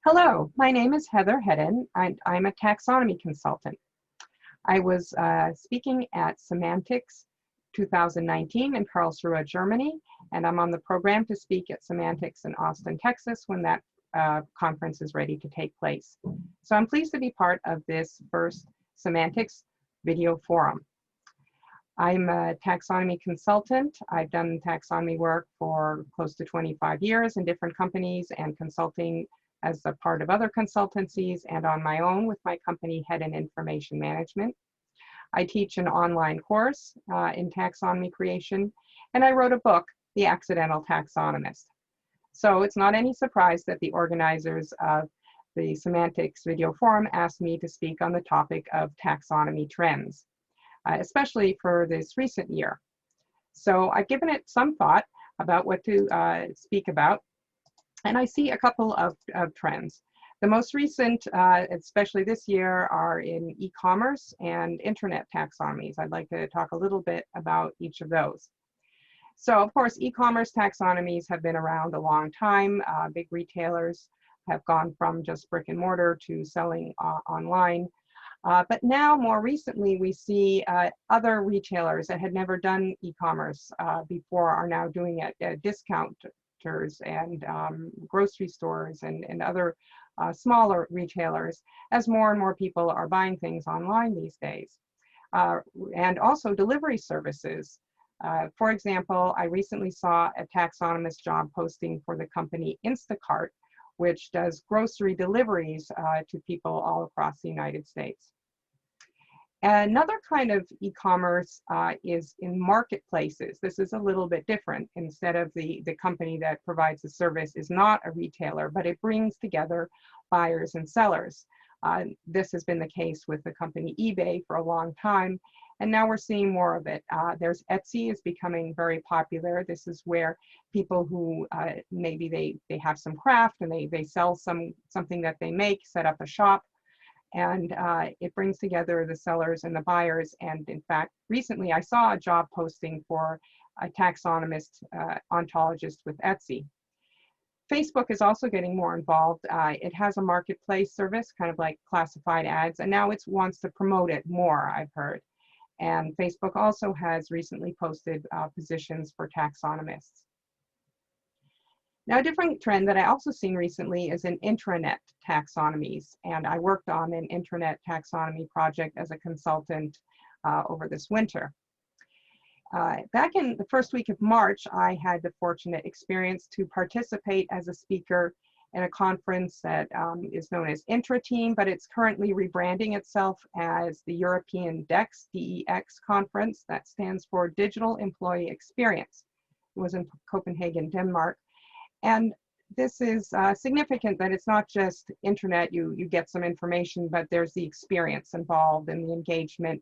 Hello, my name is Heather Hedden, and I'm a taxonomy consultant. I was speaking at Semantics 2019 in Karlsruhe, Germany, and I'm on the program to speak at Semantics in Austin, Texas when that conference is ready to take place. So I'm pleased to be part of this first Semantics video forum. I'm a taxonomy consultant. I've done taxonomy work for close to 25 years in different companies and consulting as a part of other consultancies and on my own with my company, Hedden Information Management. I teach an online course in taxonomy creation, and I wrote a book, The Accidental Taxonomist. So it's not any surprise that the organizers of the Semantics Video Forum asked me to speak on the topic of taxonomy trends, especially for this recent year. So I've given it some thought about what to speak about, and I see a couple of trends. The most recent, especially this year, are in e-commerce and internet taxonomies. I'd like to talk a little bit about each of those. So, of course, e-commerce taxonomies have been around a long time. Big retailers have gone from just brick and mortar to selling online. But now, more recently, we see other retailers that had never done e-commerce before are now doing it. Discounters and grocery stores and other smaller retailers, as more and more people are buying things online these days. And also delivery services. For example, I recently saw a taxonomist job posting for the company Instacart, which does grocery deliveries to people all across the United States. Another kind of e-commerce is in marketplaces. This is a little bit different. Instead of the company that provides the service is not a retailer, but it brings together buyers and sellers. This has been the case with the company eBay for a long time, and now we're seeing more of it. There's Etsy is becoming very popular. This is where people who maybe they have some craft and they sell something that they make, set up a shop, and it brings together the sellers and the buyers. And in fact, recently I saw a job posting for a taxonomist ontologist with Etsy. Facebook is also getting more involved. It has a marketplace service, kind of like classified ads, and now it wants to promote it more, I've heard. And Facebook also has recently posted positions for taxonomists. Now, a different trend that I also seen recently is in intranet taxonomies, and I worked on an intranet taxonomy project as a consultant over this winter. Back in the first week of March, I had the fortunate experience to participate as a speaker in a conference that is known as Intrateam, but it's currently rebranding itself as the European DEX, DEX conference. That stands for Digital Employee Experience. It was in Copenhagen, Denmark. And this is significant that it's not just internet, you get some information, but there's the experience involved and the engagement.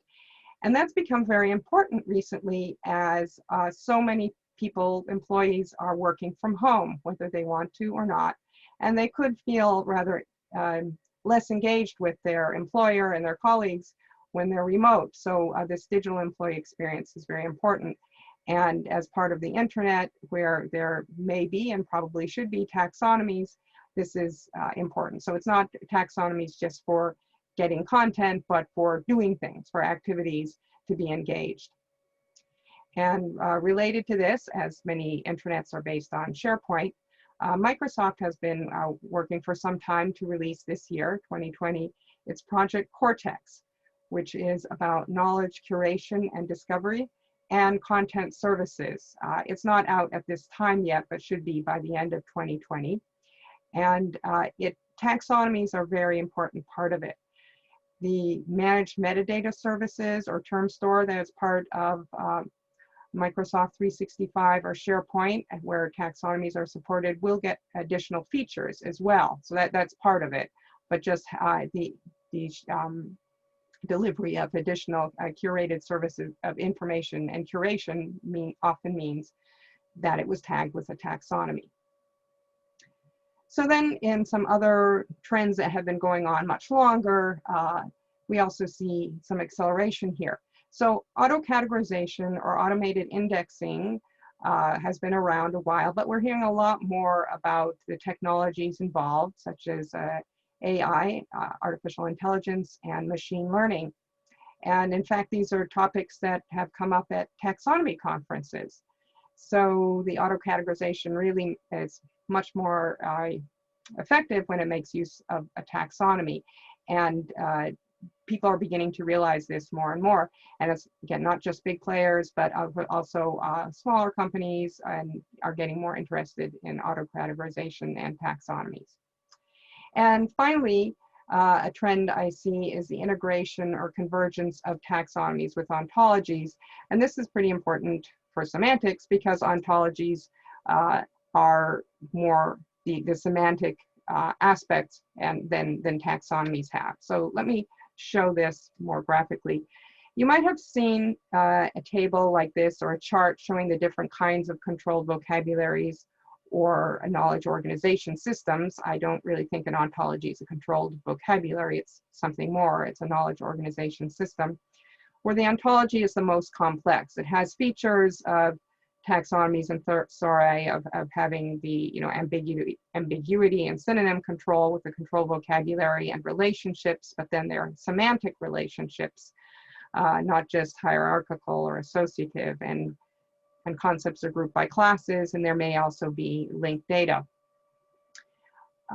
And that's become very important recently as so many people, employees, are working from home, whether they want to or not. And they could feel rather less engaged with their employer and their colleagues when they're remote. So this digital employee experience is very important. And as part of the internet, where there may be and probably should be taxonomies, this is important. So it's not taxonomies just for getting content, but for doing things, for activities to be engaged. And related to this, as many intranets are based on SharePoint, Microsoft has been working for some time to release this year, 2020, its Project Cortex, which is about knowledge curation and discovery and content services. It's not out at this time yet, but should be by the end of 2020. And taxonomies are a very important part of it. The managed metadata services or term store that is part of Microsoft 365 or SharePoint, where taxonomies are supported, will get additional features as well. So that's part of it, but just the delivery of additional curated services of information and curation often means that it was tagged with a taxonomy. So then in some other trends that have been going on much longer, we also see some acceleration here. So auto-categorization or automated indexing has been around a while, but we're hearing a lot more about the technologies involved, such as AI, artificial intelligence, and machine learning. And in fact, these are topics that have come up at taxonomy conferences. So the auto-categorization really is much more effective when it makes use of a taxonomy. And people are beginning to realize this more and more. And it's, again, not just big players, but also smaller companies and are getting more interested in auto-categorization and taxonomies. And finally, a trend I see is the integration or convergence of taxonomies with ontologies. And this is pretty important for semantics because ontologies are more the semantic aspects than taxonomies have. So let me show this more graphically. You might have seen a table like this or a chart showing the different kinds of controlled vocabularies or knowledge organization systems. I don't really think an ontology is a controlled vocabulary. It's something more. It's a knowledge organization system, where the ontology is the most complex. It has features of taxonomies and thesauri of having the ambiguity and synonym control with the control vocabulary and relationships, but then there are semantic relationships, not just hierarchical or associative, and concepts are grouped by classes, and there may also be linked data.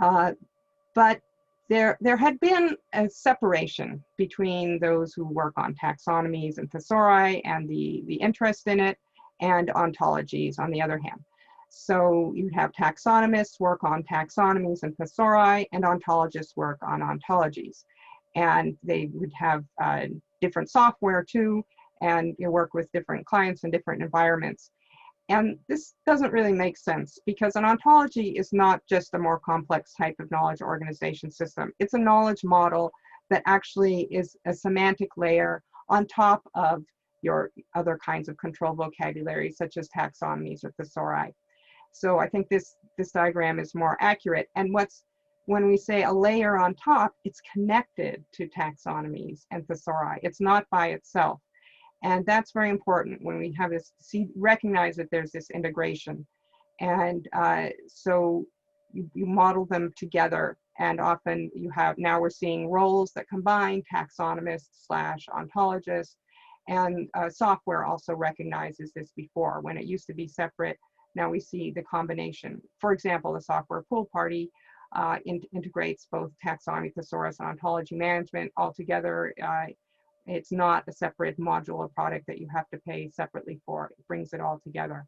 But there had been a separation between those who work on taxonomies and thesauri and the interest in it, and ontologies on the other hand. So you have taxonomists work on taxonomies and thesauri, and ontologists work on ontologies. And they would have different software too, and you work with different clients in different environments. And this doesn't really make sense because an ontology is not just a more complex type of knowledge organization system. It's a knowledge model that actually is a semantic layer on top of your other kinds of control vocabulary, such as taxonomies or thesauri. So I think this diagram is more accurate. And when we say a layer on top, it's connected to taxonomies and thesauri. It's not by itself. And that's very important when we have this, recognize that there's this integration. And so you model them together, and often you have, now we're seeing roles that combine taxonomist/ontologist, and software also recognizes this before. When it used to be separate, now we see the combination. For example, the software pool party integrates both taxonomy, thesaurus, and ontology management all together. It's not a separate module or product that you have to pay separately for. It brings it all together.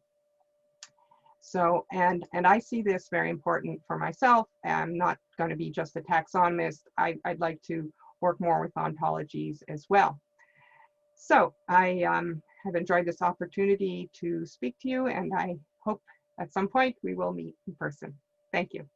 So, and I see this very important for myself. I'm not going to be just a taxonomist. I'd like to work more with ontologies as well. So I have enjoyed this opportunity to speak to you, and I hope at some point we will meet in person. Thank you.